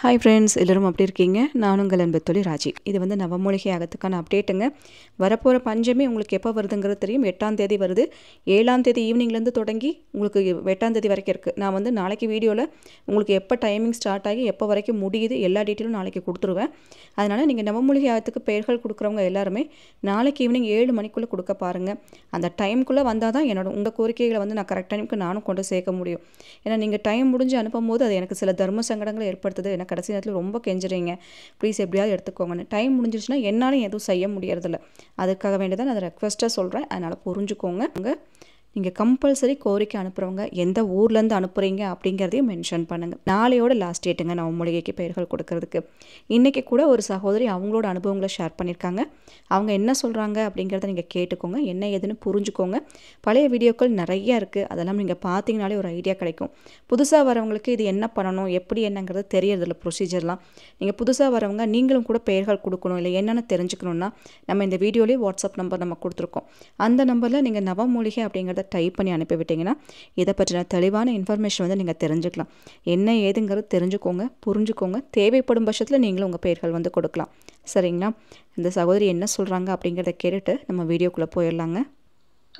Hi friends, எல்லோரும் அப்படி இருக்கீங்க? நான் உங்கள் அன்பு தோழி ராஜி. இது வந்து நவமூலிகை யாகத்துக்கான அப்டேட்டுங்க. வரப்போகிற பஞ்சமி உங்களுக்கு எப்போ வருதுங்கிறது தெரியும். 8ஆம் தேதி வருது. 7ஆம் தேதி ஈவினிங்லேருந்து தொடங்கி உங்களுக்கு 8ஆம் தேதி வரைக்கும் இருக்குது. நான் வந்து நாளைக்கு வீடியோவில் உங்களுக்கு எப்போ டைமிங் ஸ்டார்ட் ஆகி எப்போ வரைக்கும் முடியுது எல்லா டீட்டெயிலும் நாளைக்கு கொடுத்துருவேன். அதனால் நீங்கள் நவமூலிகை யாகத்துக்கு பெயர்கள் கொடுக்குறவங்க எல்லாருமே நாளைக்கு ஈவினிங் 7 மணிக்குள்ளே கொடுக்க பாருங்கள். அந்த டைமுக்குள்ளே வந்தால் தான் உங்கள் கோரிக்கைகளை வந்து நான் கரெக்ட் டைமுக்கு நானும் கொண்டு சேர்க்க முடியும். ஏன்னா நீங்கள் டைம் முடிஞ்சு அனுப்பும் போது அது எனக்கு சில தர்ம சங்கடங்களை ஏற்படுத்துது. எனக்கு கடைசி நேரத்தில் ரொம்ப கெஞ்சுறீங்க, ப்ளீஸ் எப்படியாவது எடுத்துக்கோங்கன்னு. டைம் முடிஞ்சிருச்சுன்னா என்னாலும் எதுவும் செய்ய முடியறதில்ல. அதுக்காக வேண்டி தான் நான் அதை ரெக்வஸ்ட்டாக சொல்கிறேன். அதனால் புரிஞ்சுக்கோங்க. நீங்கள் கம்பல்சரி கோரிக்கை அனுப்புகிறவங்க எந்த ஊர்லேருந்து அனுப்புகிறீங்க அப்படிங்கிறதையும் மென்ஷன் பண்ணுங்கள். நாளையோட லாஸ்ட் டேட்டுங்க நவமூலிகைக்கு பெயர்கள் கொடுக்கறதுக்கு. இன்றைக்கி கூட ஒரு சகோதரி அவங்களோட அனுபவங்களை ஷேர் பண்ணியிருக்காங்க. அவங்க என்ன சொல்கிறாங்க அப்படிங்கிறத நீங்கள் கேட்டுக்கோங்க, என்ன ஏதுன்னு புரிஞ்சுக்கோங்க. பழைய வீடியோக்கள் நிறையா இருக்குது, அதெல்லாம் நீங்கள் பார்த்தீங்கனாலே ஒரு ஐடியா கிடைக்கும். புதுசாக வரவங்களுக்கு இது என்ன பண்ணணும், எப்படி என்னங்கிறது தெரியறதில்ல ப்ரொசீஜர்லாம். நீங்கள் புதுசாக வரவங்க நீங்களும் கூட பெயர்கள் கொடுக்கணும், இல்லை என்னென்னு தெரிஞ்சுக்கணுன்னா நம்ம இந்த வீடியோலேயே வாட்ஸ்அப் நம்பர் நம்ம கொடுத்துருக்கோம். அந்த நம்பரில் நீங்கள் நவமூலிகை அப்படிங்கிறத டைப் பண்ணி அனுப்பிவிட்டிங்கன்னா இதை பற்றின தெளிவான இன்ஃபர்மேஷன் வந்து நீங்கள் தெரிஞ்சுக்கலாம். என்ன ஏதுங்கிறது தெரிஞ்சுக்கோங்க, புரிஞ்சுக்கோங்க. தேவைப்படும் பட்சத்தில் நீங்களும் உங்கள் பெயர்கள் வந்து கொடுக்கலாம். சரிங்களா? இந்த சகோதரி என்ன சொல்கிறாங்க அப்படிங்கிறத கேட்டுட்டு நம்ம வீடியோக்குள்ளே போயிடலாங்க.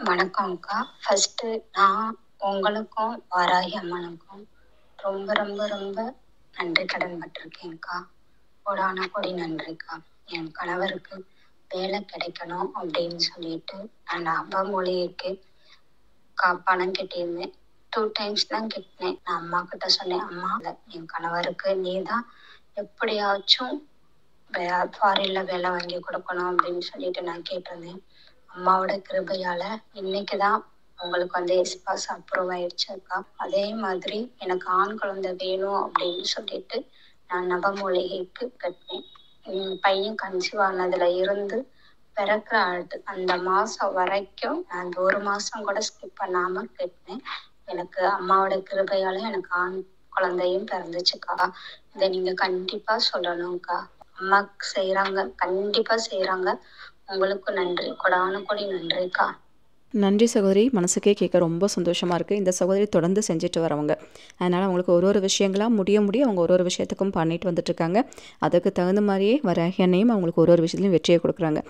வணக்கம்க்கா. ஃபஸ்ட்டு நான் உங்களுக்கும் வாராகி அம்மனுக்கும் ரொம்ப ரொம்ப ரொம்ப நன்றி கடன் பட்டிருக்கேன்க்கா. கோடான கோடி நன்றிக்கா. என் கணவருக்கு வேலை கிடைக்கணும் அப்படின்னு சொல்லிட்டு நான் நவமூலிகைக்கு பணம் கட்டியிருந்தேன். 2 times தான் கட்டினேன். நான் அம்மா கிட்ட சொன்னேன், அம்மா என் கணவருக்கு நீ தான் எப்படியாச்சும் ஃபாரின்ல வேலை வாங்கி கொடுக்கணும் அப்படின்னு சொல்லிட்டு நான் கேட்டிருந்தேன். அம்மாவோட கிருபையால இன்னைக்கு தான் உங்களுக்கு வந்து எஸ்பாஸ் அப்ரூவ் ஆயிடுச்சுக்கா. அதே மாதிரி எனக்கு ஆண் குழந்தை வேணும் அப்படின்னு சொல்லிட்டு நான் நவமூலிகைக்கு கட்டினேன். பையன் கன்சீவ் ஆனதுல இருந்து பிறக்கிற அந்த மாதம் வரைக்கும் நான் அந்த 1 மாதம் கூட ஸ்கிப் பண்ணாமல் கட்டினேன். எனக்கு அம்மாவோட கிருபையால எனக்கு ஆண் குழந்தையும் பிறந்துச்சுக்கா. இதை நீங்கள் கண்டிப்பாக சொல்லணும்க்கா. அம்மா செய்கிறாங்க, கண்டிப்பாக செய்கிறாங்க. உங்களுக்கு நன்றி, கொடான கொடி நன்றிக்கா. நன்றி சகோதரி. மனசுக்கே கேட்க ரொம்ப சந்தோஷமாக இருக்குது. இந்த சகோதரி தொடர்ந்து செஞ்சுட்டு வரவங்க. அதனால் அவங்களுக்கு ஒரு விஷயங்களாக முடிய அவங்க ஒரு விஷயத்துக்கும் பண்ணிட்டு வந்துட்டுருக்காங்க. அதுக்கு தகுந்த மாதிரியே வராகி அன்னையும் அவங்களுக்கு ஒரு விஷயத்துலையும் வெற்றியை கொடுக்குறாங்க.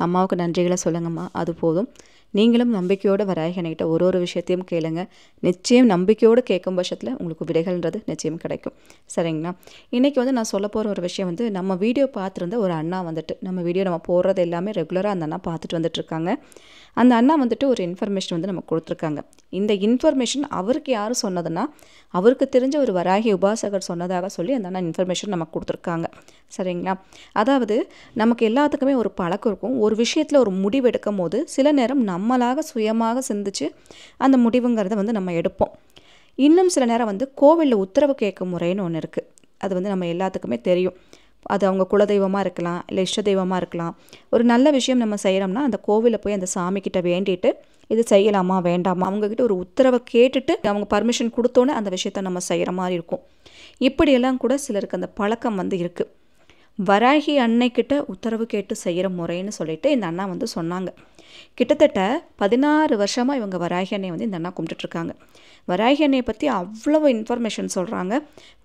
அம்மாவுக்கு நன்றிகளை சொல்லுங்கம்மா, அது போதும். நீங்களும் நம்பிக்கையோடு வராகி அன்னைக்கிட்ட ஒரு விஷயத்தையும் கேளுங்க. நிச்சயம் நம்பிக்கையோடு கேட்கும் பட்சத்தில் உங்களுக்கு விடைகள்ன்றது நிச்சயம் கிடைக்கும். சரிங்களா? இன்றைக்கி வந்து நான் சொல்ல போகிற ஒரு விஷயம் வந்து நம்ம வீடியோ பார்த்துருந்த ஒரு அண்ணா வந்துட்டு நம்ம வீடியோ நம்ம போடுறது எல்லாமே ரெகுலராக அந்த அண்ணா பார்த்துட்டு வந்துட்டுருக்காங்க. அந்த அண்ணா வந்துட்டு ஒரு இன்ஃபர்மேஷன் வந்து நமக்கு கொடுத்துருக்காங்க. இந்த இன்ஃபர்மேஷன் அவருக்கு யார் சொன்னதுன்னா அவருக்கு தெரிஞ்ச ஒரு வராகி உபாசகர் சொன்னதாக சொல்லி அந்த அண்ணா இன்ஃபர்மேஷன் நமக்கு கொடுத்துருக்காங்க. சரிங்களா? அதாவது நமக்கு எல்லாத்துக்குமே ஒரு பழக்கம் இருக்கும். ஒரு விஷயத்தில் ஒரு முடிவு எடுக்கும் போது சில நேரம் நம்மளாக சுயமாக சிந்திச்சு அந்த முடிவுங்கிறத வந்து நம்ம எடுப்போம். இன்னும் சில நேரம் வந்து கோவிலில் உத்தரவு கேட்கும் முறைன்னு ஒன்று இருக்குது. அது வந்து நம்ம எல்லாத்துக்குமே தெரியும். அது அவங்க குலதெய்வமாக இருக்கலாம், இல்லை இஷ்ட தெய்வமாக இருக்கலாம். ஒரு நல்ல விஷயம் நம்ம செய்கிறோம்னா அந்த கோவிலில் போய் அந்த சாமிக்கிட்ட வேண்டிட்டு இது செய்யலாமா வேண்டாமா அவங்கக்கிட்ட ஒரு உத்தரவை கேட்டுட்டு அவங்க பர்மிஷன் கொடுத்தோன்னே அந்த விஷயத்த நம்ம செய்கிற மாதிரி இருக்கும். இப்படியெல்லாம் கூட சிலருக்கு அந்த பழக்கம் வந்து இருக்குது. வராகி அன்னைக்கிட்ட உத்தரவு கேட்டு செய்கிற முறைன்னு சொல்லிட்டு இந்த அண்ணா வந்து சொன்னாங்க. கிட்டத்தட்ட 16 வருஷமாக இவங்க வராகி அன்னையை வந்து இந்த அண்ணா கும்பிட்டுட்ருக்காங்க. வராகி அன்னையை பற்றி அவ்வளவு இன்ஃபர்மேஷன் சொல்கிறாங்க.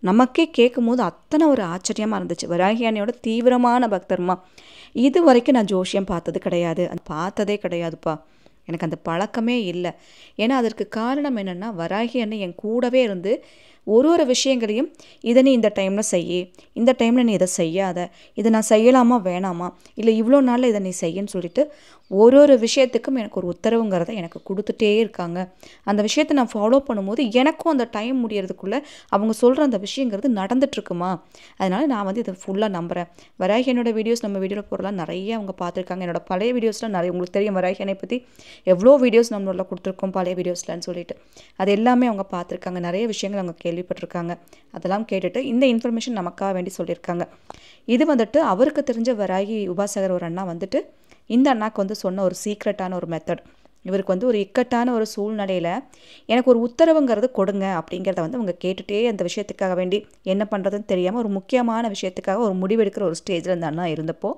நமக்கே கேட்கும் போது அத்தனை ஒரு ஆச்சரியமாக இருந்துச்சு. வராகி அன்னையோட தீவிரமான பக்தர்மா. இது வரைக்கும் நான் ஜோஷியம் பார்த்தது கிடையாது, பார்த்ததே கிடையாதுப்பா. எனக்கு அந்த பழக்கமே இல்லை. ஏன்னா அதற்கு காரணம் என்னென்னா வராகி அன்னை என் கூடவே இருந்து ஒரு விஷயங்களையும் இதை நீ இந்த டைமில் செய்ய, இந்த டைமில் நீ இதை செய்யாத, இதை நான் செய்யலாமா வேணாமா, இல்லை இவ்வளோ நாளில் இதை நீ செய்யன்னு சொல்லிட்டு ஒரு விஷயத்துக்கும் எனக்கு ஒரு உத்தரவுங்கிறத எனக்கு கொடுத்துட்டே இருக்காங்க. அந்த விஷயத்தை நான் ஃபாலோ பண்ணும்போது எனக்கும் அந்த டைம் முடியறதுக்குள்ளே அவங்க சொல்கிற அந்த விஷயங்கிறது நடந்துட்டுருக்குமா. அதனால் நான் வந்து இதை ஃபுல்லாக நம்புகிறேன். வராகி என்னோடய வீடியோஸ் நம்ம வீடியோவில் போகிறலாம் நிறைய அவங்க பார்த்துருக்காங்க. என்னோடய பழைய வீடியோஸ்லாம் நிறைய உங்களுக்கு தெரியும். வராகி என்னை பற்றி எவ்வளோ வீடியோஸ் நம்மளோட கொடுத்துருக்கோம் பழைய வீடியோஸ்லான்னு சொல்லிட்டு அது எல்லாமே அவங்க பார்த்துருக்காங்க. நிறைய விஷயங்கள் அவங்க கேள்விப்பட்டிருக்காங்க. அதெல்லாம் கேட்டுட்டு இந்த இன்ஃபர்மேஷன் நமக்காக வேண்டி சொல்லியிருக்காங்க. இது வந்துட்டு அவருக்கு தெரிஞ்ச வராகி உபாசகர் ஒரு அண்ணா வந்துட்டு இந்த அண்ணாக்கு வந்து சொன்ன ஒரு சீக்ரெட்டான ஒரு மெத்தட். இவருக்கு வந்து ஒரு இக்கட்டான ஒரு சூழ்நிலையில் எனக்கு ஒரு உத்தரவுங்கிறது கொடுங்க அப்படிங்கிறத வந்து அவங்க கேட்டுகிட்டே அந்த விஷயத்துக்காக வேண்டி என்ன பண்ணுறதுன்னு தெரியாமல் ஒரு முக்கியமான விஷயத்துக்காக ஒரு முடிவெடுக்கிற ஒரு ஸ்டேஜில் அந்த அண்ணா இருந்தப்போ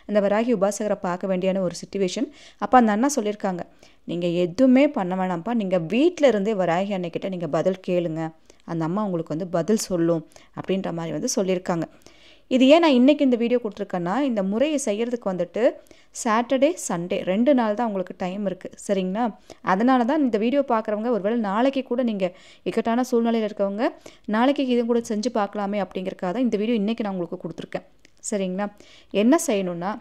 அந்த வராகி உபாசகரை பார்க்க வேண்டியான ஒரு சிச்சுவேஷன். அப்போ அந்த அண்ணா சொல்லியிருக்காங்க, நீங்கள் எதுவுமே பண்ண வேணாம்ப்பா, நீங்கள் வீட்டில் இருந்தே வராகி அன்னைக்கிட்ட நீங்கள் பதில் கேளுங்க அந்த அம்மா உங்களுக்கு வந்து பதில் சொல்லும் அப்படின்ற மாதிரி வந்து சொல்லியிருக்காங்க. இது ஏன் நான் இன்றைக்கி இந்த வீடியோ கொடுத்துருக்கேன்னா, இந்த முறையை செய்கிறதுக்கு வந்துட்டு சாட்டர்டே சண்டே 2 நாள் தான் உங்களுக்கு டைம் இருக்குது, சரிங்களா? அதனால தான் இந்த வீடியோ பார்க்குறவங்க ஒருவேளை நாளைக்கு கூட நீங்கள் இக்கட்டான சூழ்நிலையில் இருக்கவங்க நாளைக்கு இது கூட செஞ்சு பார்க்கலாமே அப்படிங்கிறக்காக தான் இந்த வீடியோ இன்றைக்கி நான் உங்களுக்கு கொடுத்துருக்கேன், சரிங்களா? என்ன செய்யணுன்னா,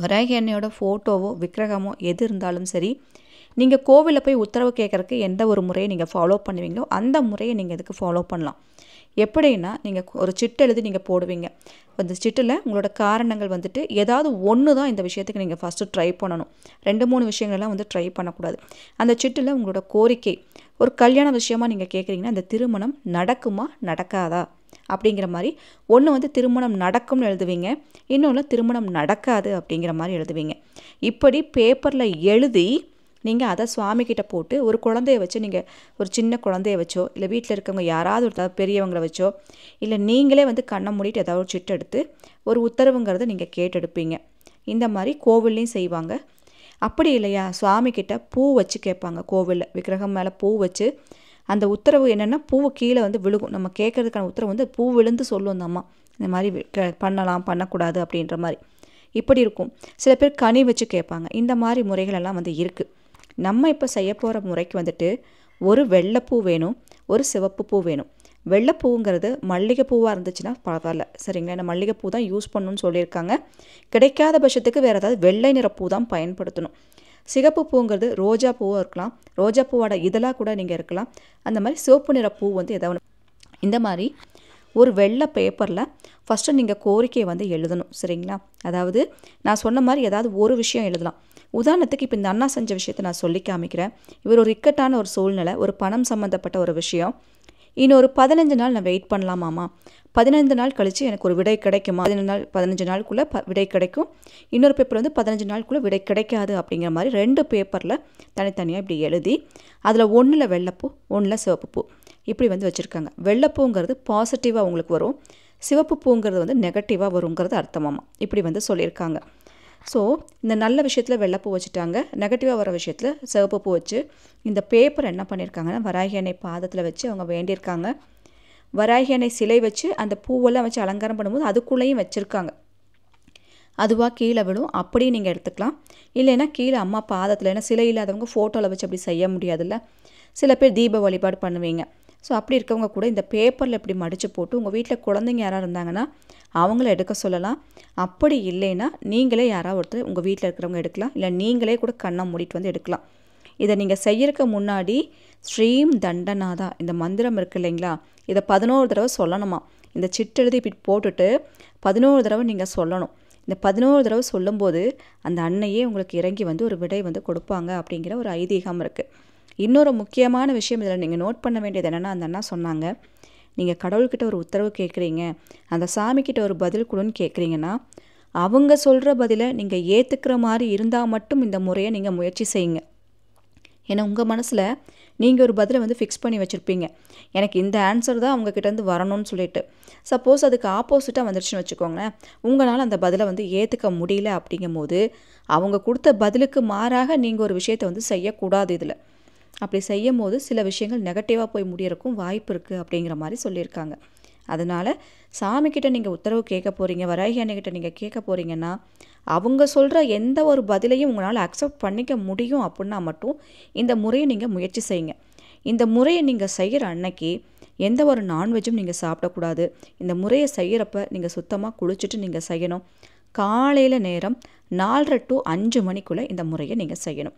வராகி அன்னையோட ஃபோட்டோவோ விக்கிரகமோ எது இருந்தாலும் சரி, நீங்கள் கோவிலில் போய் உத்தரவு கேட்குறக்கு எந்த ஒரு முறையை நீங்கள் ஃபாலோ பண்ணுவீங்களோ அந்த முறையை நீங்கள் இதுக்கு ஃபாலோ பண்ணலாம். எப்படின்னா, நீங்கள் ஒரு சிட்டு எழுதி நீங்கள் போடுவீங்க. அந்த சிட்டில் உங்களோட காரணங்கள் வந்துட்டு ஏதாவது ஒன்று தான் இந்த விஷயத்துக்கு நீங்கள் ஃபஸ்ட்டு ட்ரை பண்ணணும். 2-3 விஷயங்கள்லாம் வந்து ட்ரை பண்ணக்கூடாது. அந்த சிட்டில் உங்களோட கோரிக்கை, ஒரு கல்யாண விஷயமா நீங்கள் கேட்குறீங்கன்னா, அந்த திருமணம் நடக்குமா நடக்காதா அப்படிங்கிற மாதிரி ஒன்று வந்து திருமணம் நடக்கும்னு எழுதுவீங்க, இன்னொன்று திருமணம் நடக்காது அப்படிங்கிற மாதிரி எழுதுவீங்க. இப்படி பேப்பரில் எழுதி நீங்கள் அதை சுவாமிக்கிட்ட போட்டு ஒரு குழந்தைய வச்சு, நீங்கள் ஒரு சின்ன குழந்தைய வச்சோ இல்லை வீட்டில் இருக்கவங்க யாராவது ஒரு பெரியவங்களை வச்சோ இல்லை நீங்களே வந்து கண்ணை மூடிட்டு ஏதாவது ஒரு சிட்டு எடுத்து ஒரு உத்தரவுங்கிறத நீங்கள் கேட்டெடுப்பீங்க. இந்த மாதிரி கோவில்லையும் செய்வாங்க. அப்படி இல்லையா, சுவாமிக்கிட்ட பூ வச்சு கேட்பாங்க. கோவிலில் விக்கிரகம் மேலே பூ வச்சு அந்த உத்தரவு என்னென்னா, பூ கீழே வந்து விழுகும். நம்ம கேட்குறதுக்கான உத்தரவு வந்து பூ விழுந்து சொல்லும் அந்த அம்மா, இந்த மாதிரி பண்ணலாம் பண்ணக்கூடாது அப்படின்ற மாதிரி இப்படி இருக்கும். சில பேர் கனி வச்சு கேட்பாங்க. இந்த மாதிரி முறைகளெல்லாம் வந்து இருக்குது. நம்ம இப்போ செய்ய போகிற முறைக்கு வந்துட்டு ஒரு வெள்ளைப்பூ வேணும், ஒரு சிவப்பு பூ வேணும். வெள்ளைப்பூங்கிறது மல்லிகைப்பூவாக இருந்துச்சுன்னா பரவாயில்ல, சரிங்களா? ஏன்னா மல்லிகைப்பூ தான் யூஸ் பண்ணணும்னு சொல்லியிருக்காங்க. கிடைக்காத பட்சத்துக்கு வேறு ஏதாவது வெள்ளை நிற பூ தான் பயன்படுத்தணும். சிகப்பு பூங்கிறது ரோஜா பூவாக இருக்கலாம், ரோஜா பூவோட இதெல்லாம் கூட நீங்கள் இருக்கலாம். அந்த மாதிரி சிவப்பு நிற பூ வந்து ஏதாவது இந்த மாதிரி ஒரு வெள்ளை பேப்பரில் ஃபஸ்ட்டு நீங்கள் கோரிக்கையை வந்து எழுதணும், சரிங்களா? அதாவது நான் சொன்ன மாதிரி ஏதாவது ஒரு விஷயம் எழுதலாம். உதாரணத்துக்கு இப்போ இந்த அண்ணா செஞ்ச விஷயத்தை நான் சொல்லி காமிக்கிறேன். இவர் ஒரு இக்கட்டான ஒரு சூழ்நிலை, ஒரு பணம் சம்மந்தப்பட்ட ஒரு விஷயம். இன்னொரு 15 நாள் நான் வெயிட் பண்ணலாமாம்மா, 15 நாள் கழித்து எனக்கு ஒரு விடை கிடைக்குமா, 15 நாளுக்குள்ளே விடை கிடைக்கும், இன்னொரு பேப்பர் வந்து 15 நாளுக்குள்ளே விடை கிடைக்காது அப்படிங்கிற மாதிரி 2 பேப்பரில் தனித்தனியாக இப்படி எழுதி அதில் 1ல் வெள்ளைப்பூ 1ல் சிவப்பு பூ இப்படி வந்து வச்சுருக்காங்க. வெள்ளைப்பூங்கிறது பாசிட்டிவாக உங்களுக்கு வரும், சிவப்பு பூங்கிறது வந்து நெகட்டிவாக வருங்கிறது அர்த்தமாமா. இப்படி வந்து சொல்லியிருக்காங்க. ஸோ இந்த நல்ல விஷயத்தில் வெள்ளைப்பூ வச்சுட்டாங்க, நெகட்டிவாக வர விஷயத்தில் சிவப்பு பூ வச்சு இந்த பேப்பர் என்ன பண்ணியிருக்காங்கன்னா, வராகி அன்னை பாதத்தில் வச்சு அவங்க வேண்டியிருக்காங்க. வராகி அன்னை சிலை வச்சு அந்த பூவெல்லாம் வச்சு அலங்காரம் பண்ணும்போது அதுக்குள்ளேயும் வச்சுருக்காங்க. அதுவாக கீழே விடும், அப்படியும் நீங்கள் எடுத்துக்கலாம். இல்லைன்னா கீழே அம்மா பாதத்தில், ஏன்னா சிலை இல்லாதவங்க ஃபோட்டோவில் வச்சு அப்படி செய்ய முடியாதுல்ல. சில பேர் தீப வழிபாடு பண்ணுவீங்க. ஸோ அப்படி இருக்கவங்க கூட இந்த பேப்பரில் இப்படி மடித்து போட்டு உங்கள் வீட்டில் குழந்தைங்க யாராவது இருந்தாங்கன்னா அவங்கள எடுக்க சொல்லலாம். அப்படி இல்லைன்னா நீங்களே யாராவது ஒருத்தர் உங்கள் வீட்டில் இருக்கிறவங்க எடுக்கலாம், இல்லை நீங்களே கூட கண்ணை மூடிட்டு வந்து எடுக்கலாம். இதை நீங்கள் செய்யறதுக்கு முன்னாடி ஸ்ரீம் தண்டநாதா இந்த மந்திரம் இருக்குது இல்லைங்களா, இதை 11 தடவை சொல்லணுமா. இந்த சிட்டெழுதி இப்படி போட்டுட்டு 11 தடவை நீங்கள் சொல்லணும். இந்த 11 தடவை சொல்லும்போது அந்த அன்னையே உங்களுக்கு இறங்கி வந்து ஒரு விடை வந்து கொடுப்பாங்க அப்படிங்கிற ஒரு ஐதீகம் இருக்குது. இன்னொரு முக்கியமான விஷயம் இதில் நீங்கள் நோட் பண்ண வேண்டியது என்னென்னா, அந்த அண்ணா சொன்னாங்க, நீங்கள் கடவுள்கிட்ட ஒரு உத்தரவு கேட்குறீங்க, அந்த சாமிக்கிட்ட ஒரு பதில் கொடுன்னு கேட்குறீங்கன்னா, அவங்க சொல்கிற பதிலை நீங்கள் ஏற்றுக்கிற மாதிரி இருந்தால் மட்டும் இந்த முறையை நீங்கள் முயற்சி செய்யுங்க. ஏன்னா உங்கள் மனசில் நீங்கள் ஒரு பதிலை வந்து ஃபிக்ஸ் பண்ணி வச்சுருப்பீங்க, எனக்கு இந்த ஆன்சர் தான் அவங்கக்கிட்டேருந்து வரணும்னு சொல்லிட்டு. சப்போஸ் அதுக்கு ஆப்போசிட்டாக வந்துடுச்சுன்னு வச்சுக்கோங்களேன், உங்களால் அந்த பதிலை வந்து ஏற்றுக்க முடியல. அப்படிங்கும் போது அவங்க கொடுத்த பதிலுக்கு மாறாக நீங்கள் ஒரு விஷயத்தை வந்து செய்யக்கூடாது. இதில் அப்படி செய்யும் போது சில விஷயங்கள் நெகட்டிவாக போய் முடியறக்கும் வாய்ப்பு இருக்குது அப்படிங்கிற மாதிரி சொல்லியிருக்காங்க. அதனால் சாமிக்கிட்ட நீங்கள் உத்தரவு கேட்க போகிறீங்க, வராகி அன்னைக்கிட்ட நீங்கள் கேட்க போகிறீங்கன்னா, அவங்க சொல்கிற எந்த ஒரு பதிலையும் உங்களால் அக்செப்ட் பண்ணிக்க முடியும் அப்படின்னா மட்டும் இந்த முறையை நீங்கள் முயற்சி செய்யுங்க. இந்த முறையை நீங்கள் செய்கிற அன்னைக்கு எந்த ஒரு நான்வெஜ்ஜும் நீங்கள் சாப்பிடக்கூடாது. இந்த முறையை செய்கிறப்ப நீங்கள் சுத்தமாக குளிச்சுட்டு நீங்கள் செய்யணும். காலையில் நேரம் 4:30 to 5 மணிக்குள்ளே இந்த முறையை நீங்கள் செய்யணும்.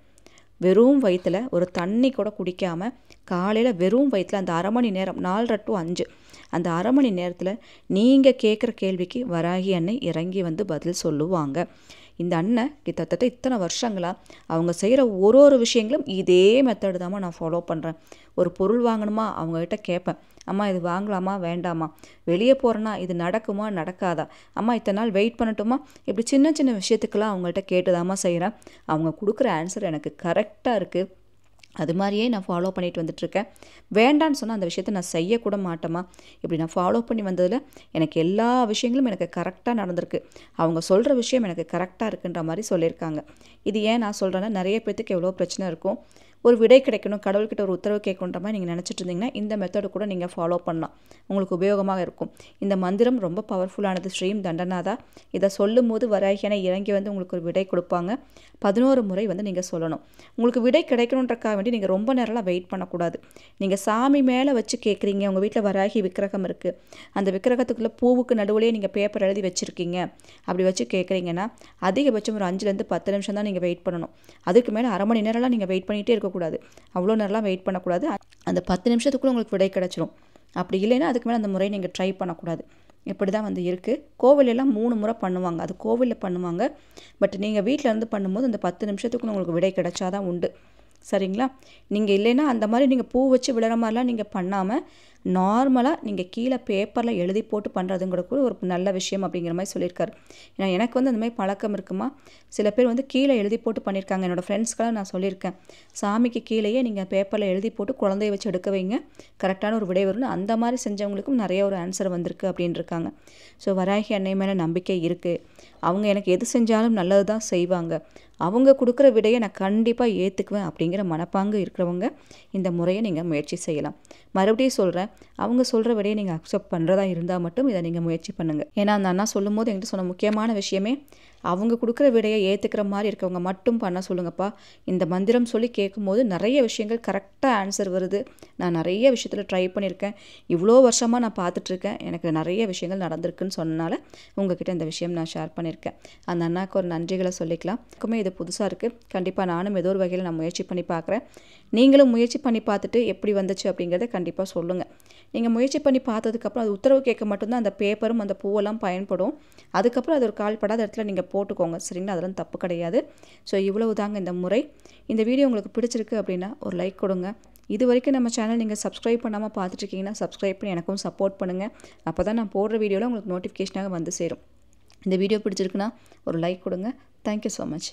வெறும் வயிற்றில் ஒரு தண்ணி கூட குடிக்காமல் காலையில் வெறும் வயிற்றில் அந்த 1/2 மணி நேரம் 4:30 to 5 அந்த 1/2 மணி நேரத்தில் நீங்கள் கேட்குற கேள்விக்கு வராகி அன்னை இறங்கி வந்து பதில் சொல்லுவாங்க. இந்த அண்ணன் கிட்டத்தட்ட இத்தனை வருஷங்களாக அவங்க செய்கிற ஒரு விஷயங்களும் இதே மெத்தடு தாம்மா நான் ஃபாலோ பண்ணுறேன். ஒரு பொருள் வாங்கணுமா அவங்ககிட்ட கேட்பேன், அம்மா இது வாங்கலாமா வேண்டாமா, வெளியே போகிறேன்னா இது நடக்குமா நடக்காதா, அம்மா இத்தனை நாள் வெயிட் பண்ணட்டுமா, இப்படி சின்ன சின்ன விஷயத்துக்கெல்லாம் அவங்கள்ட்ட கேட்டுதாம்மா செய்கிறேன். அவங்க கொடுக்குற ஆன்சர் எனக்கு கரெக்டாக இருக்குது. அது மாதிரியே நான் ஃபாலோ பண்ணிட்டு வந்துட்டுருக்கேன். வேண்டான்னு சொன்னால் அந்த விஷயத்தை நான் செய்யக்கூட மாட்டேம்மா. இப்படி நான் ஃபாலோ பண்ணி வந்ததில் எனக்கு எல்லா விஷயங்களும் எனக்கு கரெக்டாக நடந்திருக்கு. அவங்க சொல்கிற விஷயம் எனக்கு கரெக்டாக இருக்குன்ற மாதிரி சொல்லியிருக்காங்க. இது ஏன் நான் சொல்கிறேன்னா, நிறைய பேர்த்துக்கு எவ்வளோ பிரச்சனை இருக்கும். ஒரு விடை கிடைக்கணும், கடவுள்கிட்ட ஒரு உத்தரவு கேட்கணுன்ற மாதிரி நீங்கள் நினச்சிட்டு இருந்தீங்கன்னா இந்த மெத்தடு கூட நீங்கள் ஃபாலோ பண்ணலாம், உங்களுக்கு உபயோகமாக இருக்கும். இந்த மந்திரம் ரொம்ப பவர்ஃபுல்லானது. ஸ்ரீம் தண்டநாதா. இதை சொல்லும் போது வராகியான இறங்கி வந்து உங்களுக்கு ஒரு விடை கொடுப்பாங்க. 11 முறை வந்து நீங்கள் சொல்லணும். உங்களுக்கு விடை கிடைக்கணுன்றக்காக வேண்டி நீங்கள் ரொம்ப நேரம்லாம் வெயிட் பண்ணக்கூடாது. நீங்கள் சாமி மேலே வச்சு கேட்குறீங்க, உங்கள் வீட்டில் வராகி விக்கிரகம் இருக்குது, அந்த விக்கிரகத்துக்குள்ளே பூவுக்கு நடுவுலேயே நீங்கள் பேப்பர் எழுதி வச்சுருக்கீங்க, அப்படி வச்சு கேட்குறீங்கன்னா அதிகபட்சம் ஒரு 5லேருந்து 10 நிமிஷம் தான் நீங்கள் வெயிட் பண்ணணும். அதுக்கு மேலே அரை மணி நேரம்லாம் நீங்கள் வெயிட் பண்ணிகிட்டே இருக்கக்கூடாது. அவ்வளோ நேரம்லாம் வெயிட் பண்ணக்கூடாது. அந்த 10 நிமிஷத்துக்குள்ளே உங்களுக்கு விடை கிடச்சிரும். அப்படி இல்லைன்னா அதுக்கு மேலே அந்த முறை நீங்கள் ட்ரை பண்ணக்கூடாது. இப்படி தான் வந்து இருக்குது. கோவிலெல்லாம் 3 முறை பண்ணுவாங்க, அது கோவிலில் பண்ணுவாங்க. பட் நீங்கள் வீட்டில் இருந்து பண்ணும்போது அந்த 10 நிமிஷத்துக்குள்ள உங்களுக்கு விடை கிடைச்சாதான் உண்டு. சரிங்களா? நீங்கள் இல்லைன்னா அந்த மாதிரி நீங்கள் பூ வச்சு விடுற மாதிரிலாம் நீங்கள் பண்ணாமல் நார்மலாக நீங்கள் கீழே பேப்பரில் எழுதி போட்டு பண்ணுறதுங்கிற கூட ஒரு நல்ல விஷயம் அப்படிங்கிற மாதிரி சொல்லியிருக்காரு. ஏன்னா எனக்கு வந்து அந்த மாதிரி பழக்கம் இருக்குமா, சில பேர் வந்து கீழே எழுதி போட்டு பண்ணியிருக்காங்க. என்னோடய ஃப்ரெண்ட்ஸ்க்கெல்லாம் நான் சொல்லியிருக்கேன், சாமிக்கு கீழேயே நீங்கள் பேப்பரில் எழுதி போட்டு குழந்தைய வச்சு எடுக்க வைங்க, கரெக்டான ஒரு விடை வரும்னு. அந்த மாதிரி செஞ்சவங்களுக்கும் நிறைய ஒரு ஆன்சர் வந்திருக்கு அப்படின்னு இருக்காங்க. ஸோ வராகி அன்னை மேலே நம்பிக்கை இருக்குது. அவங்க எனக்கு எது செஞ்சாலும் நல்லது தான் செய்வாங்க, அவங்க கொடுக்குற விடையை நான் கண்டிப்பாக ஏற்றுக்குவேன் அப்படிங்கிற மனப்பாங்கு இருக்கிறவங்க இந்த முறையை நீங்கள் முயற்சி செய்யலாம். மறுபடியும் சொல்கிறேன், அவங்க சொல்கிற விடையை நீங்கள் அக்செப்ட் பண்ணுறதா இருந்தால் மட்டும் இதை நீங்கள் முயற்சி பண்ணுங்கள். ஏன்னா அந்த அண்ணா சொல்லும் போது என்கிட்ட சொன்ன முக்கியமான விஷயமே, அவங்க கொடுக்குற விடையை ஏற்றுக்கிற மாதிரி இருக்கவங்க மட்டும் பண்ண சொல்லுங்கப்பா. இந்த மந்திரம் சொல்லி கேட்கும்போது நிறைய விஷயங்கள் கரெக்டாக ஆன்சர் வருது. நான் நிறைய விஷயத்தில் ட்ரை பண்ணியிருக்கேன், இவ்வளோ வருஷமாக நான் பார்த்துட்ருக்கேன், எனக்கு நிறைய விஷயங்கள் நடந்திருக்குன்னு சொன்னனால உங்ககிட்ட இந்த விஷயம் நான் ஷேர் பண்ணியிருக்கேன். அந்த அண்ணாவுக்கு ஒரு நன்றிகளை சொல்லிக்கலாம். எனக்குமே இது புதுசாக இருக்குது. கண்டிப்பாக நானும் ஏதோ ஒரு வகையில் நான் முயற்சி பண்ணி பார்க்குறேன். நீங்களும் முயற்சி பண்ணி பார்த்துட்டு எப்படி வந்துச்சு அப்படிங்கிறத கண்டிப்பாக சொல்லுங்கள். நீங்கள் முயற்சி பண்ணி பார்த்ததுக்கப்புறம் அது உத்தரவு கேட்க மட்டும்தான் அந்த பேப்பரும் அந்த பூவெல்லாம் பயன்படும். அதுக்கப்புறம் அது ஒரு கால்படாத இடத்துல நீங்கள் போட்டுக்கோங்க. சரிங்களா? அதெல்லாம் தப்பு கிடையாது. ஸோ இவ்வளவு தாங்க இந்த முறை. இந்த வீடியோ உங்களுக்கு பிடிச்சிருக்கு அப்படின்னா ஒரு லைக் கொடுங்க. இது வரைக்கும் நம்ம சேனல் நீங்கள் சப்ஸ்கிரைப் பண்ணாமல் பார்த்துட்ருக்கீங்கன்னா சப்ஸ்கிரைப் பண்ணி எனக்கும் சப்போர்ட் பண்ணுங்கள். அப்போ தான் நான் போடுற வீடியோவில் உங்களுக்கு நோட்டிஃபிகேஷனாக வந்து சேரும். இந்த வீடியோ பிடிச்சிருக்குன்னா ஒரு லைக் கொடுங்க. Thank you so much.